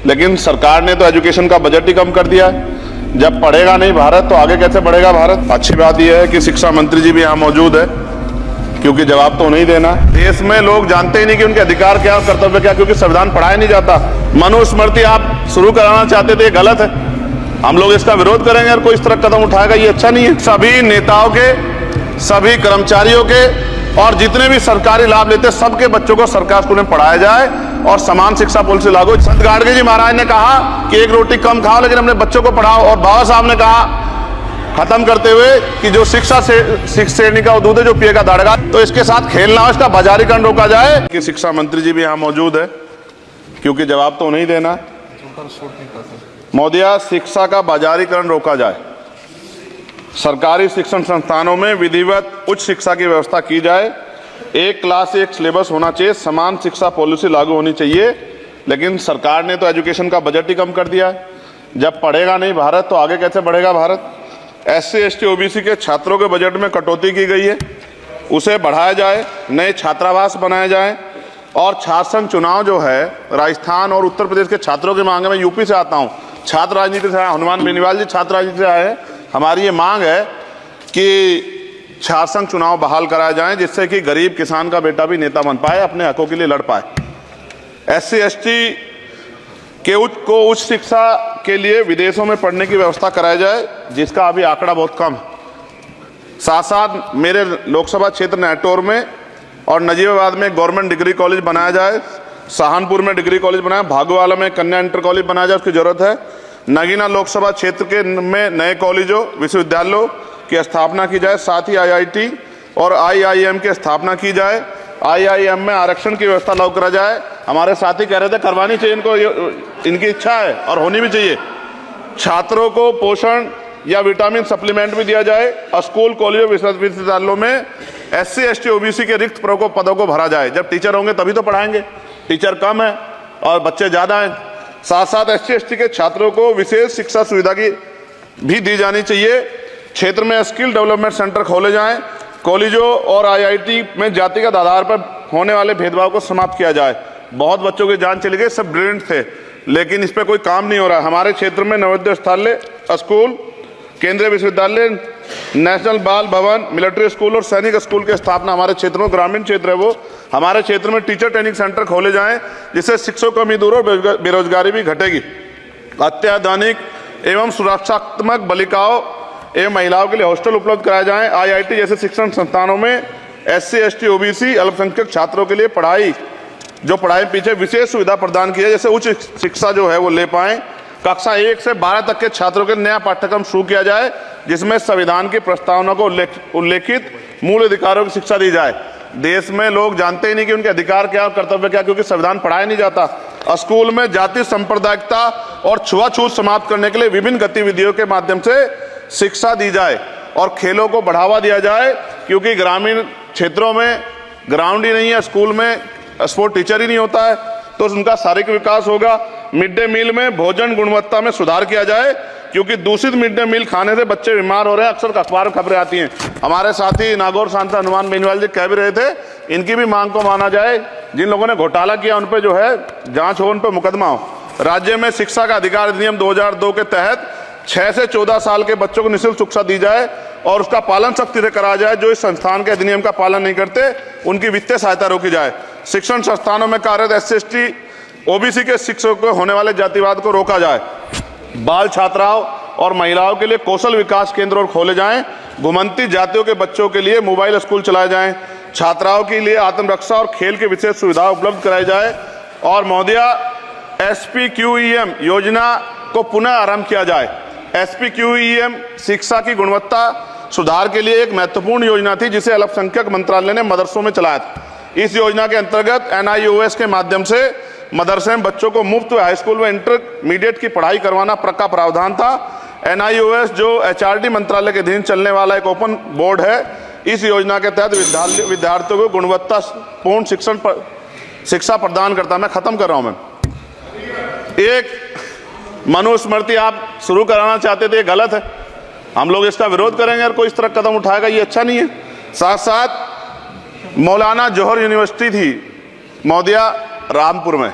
लेकिन सरकार ने तो एजुकेशन का बजट ही कम कर दिया है। जब पढ़ेगा नहीं भारत तो आगे कैसे बढ़ेगा भारत। अच्छी बात यह है कि शिक्षा मंत्री जी भी यहाँ मौजूद है, क्योंकि जवाब तो नहीं देना। देश में लोग जानते ही नहीं कि उनके अधिकार क्या और कर्तव्य क्या, क्योंकि संविधान पढ़ाया नहीं जाता। मनुस्मृति आप शुरू कराना चाहते थे, ये गलत है। हम लोग इसका विरोध करेंगे और कोई इस तरह कदम उठाएगा, ये अच्छा नहीं है। सभी नेताओं के, सभी कर्मचारियों के और जितने भी सरकारी लाभ लेते सबके बच्चों को सरकार स्कूल में पढ़ाया जाए और समान शिक्षा पॉलिसी लागू। संत गाडगे जी महाराज ने कहा कि एक रोटी कम खाओ लेकिन अपने बच्चों को पढ़ाओ, और बाबा साहब ने कहा खत्म करते हुए कि जो शिक्षा से श्रेणी का दूध है जो पिएगा दाड़ेगा। तो इसके साथ खेलना हो, इसका बाजारीकरण रोका जाए। कि शिक्षा मंत्री जी भी यहाँ मौजूद है, क्योंकि जवाब तो नहीं देना। महोदया, शिक्षा का बाजारीकरण रोका जाए, सरकारी शिक्षण संस्थानों में विधिवत उच्च शिक्षा की व्यवस्था की जाए, एक क्लास एक सिलेबस होना चाहिए, समान शिक्षा पॉलिसी लागू होनी चाहिए। लेकिन सरकार ने तो एजुकेशन का बजट ही कम कर दिया है। जब पढ़ेगा नहीं भारत तो आगे कैसे बढ़ेगा भारत। SC ST OBC के छात्रों के बजट में कटौती की गई है, उसे बढ़ाया जाए, नए छात्रावास बनाए जाए और छात्र संघ चुनाव जो है राजस्थान और उत्तर प्रदेश के छात्रों की मांग है। मैं यूपी से आता हूँ, छात्र राजनीति से आया, हनुमान बेनीवाल जी छात्र राजनीति से आए हैं। हमारी ये मांग है कि छात्र संघ चुनाव बहाल कराए जाएं, जिससे कि गरीब किसान का बेटा भी नेता बन पाए, अपने हकों के लिए लड़ पाए। SC ST के उच्च शिक्षा के लिए विदेशों में पढ़ने की व्यवस्था कराई जाए, जिसका अभी आंकड़ा बहुत कम है। साथ साथ मेरे लोकसभा क्षेत्र नैटौर में और नजीबाबाद में गवर्नमेंट डिग्री कॉलेज बनाया जाए, सहारनपुर में डिग्री कॉलेज बनाया, भागोवाला में कन्या इंटर कॉलेज बनाया जाए, उसकी जरूरत है। नगीना लोकसभा क्षेत्र के में नए कॉलेजों विश्वविद्यालयों की स्थापना की जाए, साथ ही IIT और IIM की स्थापना की जाए। IIM में आरक्षण की व्यवस्था लागू करा जाए। हमारे साथी कह रहे थे करवानी चाहिए इनको, इनकी इच्छा है और होनी भी चाहिए। छात्रों को पोषण या विटामिन सप्लीमेंट भी दिया जाए। स्कूल कॉलेजों विश्वविद्यालयों में SC ST OBC के रिक्त पदों को भरा जाए। जब टीचर होंगे तभी तो पढ़ाएंगे, टीचर कम है और बच्चे ज्यादा हैं। साथ साथ SC ST के छात्रों को विशेष शिक्षा सुविधा की भी दी जानी चाहिए। क्षेत्र में स्किल डेवलपमेंट सेंटर खोले जाएं। कॉलेजों और IIT में जातिगत आधार पर होने वाले भेदभाव को समाप्त किया जाए। बहुत बच्चों की जान चली गई, सब ब्रिलियंट थे, लेकिन इस पर कोई काम नहीं हो रहा। हमारे क्षेत्र में नवोदय विद्यालय स्कूल, केंद्रीय विश्वविद्यालय, नेशनल बाल भवन, मिलिट्री स्कूल और सैनिक स्कूल की स्थापना हमारे क्षेत्र में, ग्रामीण क्षेत्र है वो, हमारे क्षेत्र में टीचर ट्रेनिंग सेंटर खोले जाएं, जिससे शिक्षकों की कमी दूर और बेरोजगारी भी घटेगी। अत्याधुनिक एवं सुरक्षात्मक बालिकाओं एवं महिलाओं के लिए हॉस्टल उपलब्ध कराए जाएं। IIT जैसे शिक्षण संस्थानों में SC ST OBC अल्पसंख्यक छात्रों के लिए पढ़ाई पीछे विशेष सुविधा प्रदान की है, जैसे उच्च शिक्षा जो है वो ले पाएं। कक्षा 1 से 12 तक के छात्रों के नया पाठ्यक्रम शुरू किया जाए, जिसमें संविधान की प्रस्तावना को उल्लेखित मूल अधिकारों की शिक्षा दी जाए। देश में लोग जानते ही नहीं कि उनके अधिकार क्या और कर्तव्य क्या, क्योंकि संविधान पढ़ाया नहीं जाता। स्कूल में जाति सांप्रदायिकता और छुआछूत समाप्त करने के लिए विभिन्न गतिविधियों के माध्यम से शिक्षा दी जाए और खेलों को बढ़ावा दिया जाए, क्योंकि ग्रामीण क्षेत्रों में ग्राउंड ही नहीं है, स्कूल में स्पोर्ट टीचर ही नहीं होता है, तो उनका शारीरिक विकास होगा। मिड डे मील में भोजन गुणवत्ता में सुधार किया जाए, क्योंकि दूषित मिड डे मील खाने से बच्चे बीमार हो रहे हैं, अक्सर अखबार में खबरें आती हैं। हमारे साथी नागौर सांसद हनुमान बेनीवाल जी कह भी रहे थे, इनकी भी मांग को माना जाए। जिन लोगों ने घोटाला किया उन पर जो है जांच हो, उन पर मुकदमा हो। राज्य में शिक्षा का अधिकार अधिनियम 2002 के तहत 6 से 14 साल के बच्चों को निःशुल्क शिक्षा दी जाए और उसका पालन सख्ती से कराया जाए। जो इस संस्थान के अधिनियम का पालन नहीं करते उनकी वित्तीय सहायता रोकी जाए। शिक्षण संस्थानों में कार्यरत SC ST OBC के शिक्षकों को होने वाले जातिवाद को रोका जाए। बाल छात्राओं और महिलाओं के लिए कौशल विकास केंद्र खोले जाएं। घुमंती जातियों के बच्चों के लिए मोबाइल स्कूल चलाए जाएं। छात्राओं के लिए आत्मरक्षा और खेल की विशेष सुविधा उपलब्ध कराई जाए। और महोदया, SPQEM योजना को पुनः आरंभ किया जाए। SPQEM शिक्षा की गुणवत्ता सुधार के लिए एक महत्वपूर्ण योजना थी, जिसे अल्पसंख्यक मंत्रालय ने मदरसों में चलाया था। इस योजना के अंतर्गत NIOS के माध्यम से मदरसे में बच्चों को मुफ्त हाई स्कूल व इंटरमीडिएट की पढ़ाई करवाना का प्रावधान था। NIOS जो HRD मंत्रालय के अधीन चलने वाला एक ओपन बोर्ड है, इस योजना के तहत विद्यार्थियों को गुणवत्तापूर्ण शिक्षा प्रदान करता है। मैं खत्म कर रहा हूं। मैं एक मनुस्मृति आप शुरू कराना चाहते थे, ये गलत है। हम लोग इसका विरोध करेंगे और कोई इस तरह कदम उठाएगा, ये अच्छा नहीं है। साथ साथ मौलाना जौहर यूनिवर्सिटी थी महोदया रामपुर में,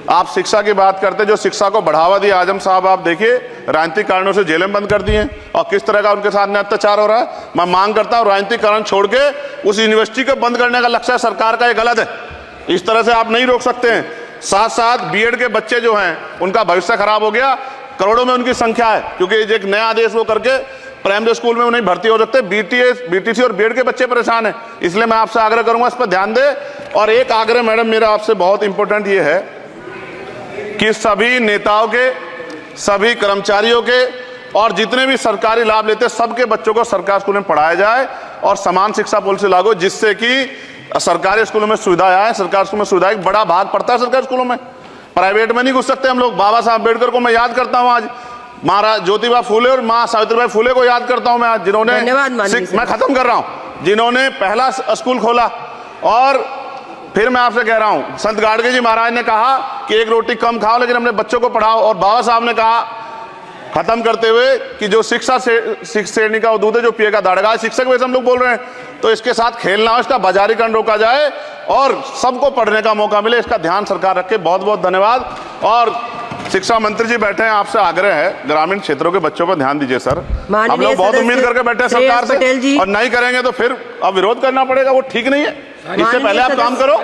आप शिक्षा की बात करते, जो शिक्षा को बढ़ावा दिया आजम साहब, आप देखिए राजनीतिक कारणों से जेलें बंद कर दी हैं और किस तरह का उनके साथ में अत्याचार हो रहा है। मैं मांग करता हूं राजनीतिक कारण छोड़ के उस यूनिवर्सिटी को बंद करने का लक्ष्य सरकार का ये गलत है। इस तरह से आप नहीं रोक सकते हैं। साथ साथ बीएड के बच्चे जो हैं उनका भविष्य खराब हो गया, करोड़ों में उनकी संख्या है, क्योंकि एक नया आदेश वो करके प्राइमरी स्कूल में उन्हें भर्ती हो सकते। बीटीसी और बीएड के बच्चे परेशान हैं। इसलिए मैं आपसे आग्रह करूंगा इस पर ध्यान दे। और एक आग्रह मैडम मेरा आपसे बहुत इंपॉर्टेंट ये है कि सभी नेताओं के, सभी कर्मचारियों के और जितने भी सरकारी लाभ लेते हैं सबके बच्चों को सरकारी स्कूल में पढ़ाया जाए और समान शिक्षा पॉलिसी लागू, जिससे कि सरकारी स्कूलों में सुविधाएं आए। सरकारी स्कूल में सुविधाएं एक बड़ा भाग पड़ता है सरकारी स्कूलों में, प्राइवेट में नहीं घुस सकते हम लोग। बाबा साहब अम्बेडकर को मैं याद करता हूं, आज महाराज ज्योतिबा फूले और मां सावित्रीबाई फूले को याद करता हूं मैं आज, जिन्होंने, मैं खत्म कर रहा हूं, जिन्होंने पहला स्कूल खोला। और फिर मैं आपसे कह रहा हूं, संत गाडगे जी महाराज ने कहा कि एक रोटी कम खाओ लेकिन अपने बच्चों को पढ़ाओ। और बाबा साहब ने कहा खत्म करते हुए कि जो शिक्षा श्रेणी का दूध है जो पिएगा दाड़ेगा। शिक्षक वैसे हम लोग बोल रहे हैं, तो इसके साथ खेलना हो, इसका बाजारीकरण रोका जाए और सबको पढ़ने का मौका मिले, इसका ध्यान सरकार रखे। बहुत बहुत धन्यवाद। और शिक्षा मंत्री जी बैठे हैं, आपसे आग्रह है ग्रामीण क्षेत्रों के बच्चों पर ध्यान दीजिए सर। हम लोग बहुत उम्मीद करके बैठे हैं सरकार से, और नहीं करेंगे तो फिर अब विरोध करना पड़ेगा, वो ठीक नहीं है। इससे पहले आप काम करो।